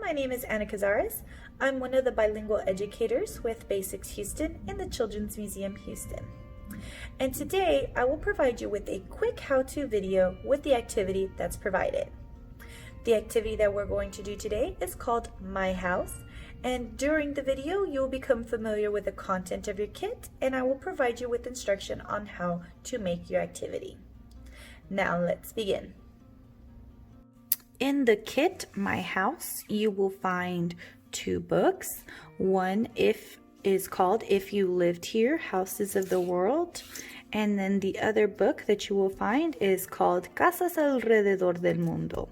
my name is Anna Cazares. I'm one of the bilingual educators with Basics Houston in the Children's Museum Houston. And today I will provide you with a quick how-to video with the activity that's provided. The activity that we're going to do today is called My House, and during the video you'll become familiar with the content of your kit, and I will provide you with instruction on how to make your activity. Now let's begin. In the kit, My House, you will find two books. One is called If You Lived Here, Houses of the World. And then the other book that you will find is called Casas Alrededor del Mundo.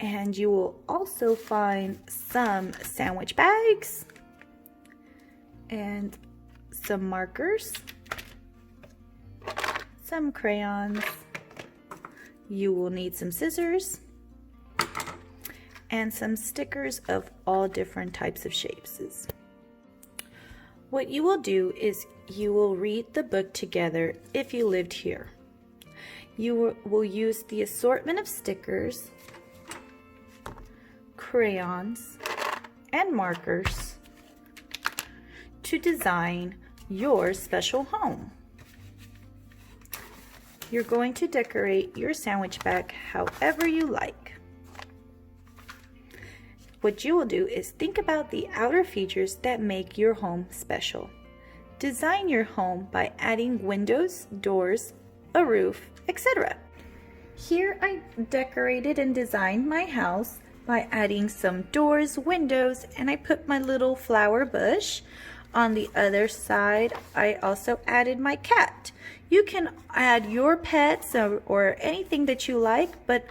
And you will also find some sandwich bags and some markers, some crayons. You will need some scissors and some stickers of all different types of shapes. What you will do is you will read the book together if you lived here. You will use the assortment of stickers, crayons, and markers to design your special home. You're going to decorate your sandwich bag however you like. What you will do is think about the outer features that make your home special. Design your home by adding windows, doors, a roof, etc. Here I decorated and designed my house by adding some doors, windows, and I put my little flower bush. On the other side, I also added my cat. You can add your pets or anything that you like, but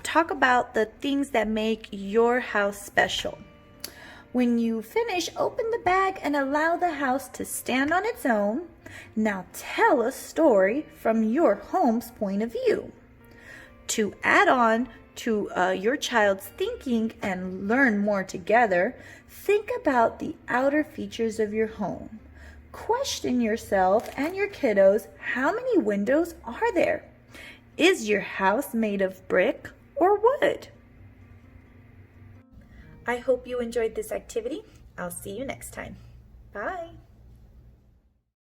talk about the things that make your house special. When you finish, open the bag and allow the house to stand on its own. Now tell a story from your home's point of view. To add on to your child's thinking and learn more together, think about the outer features of your home. Question yourself and your kiddos, how many windows are there? Is your house made of brick or wood? I hope you enjoyed this activity. I'll see you next time. Bye.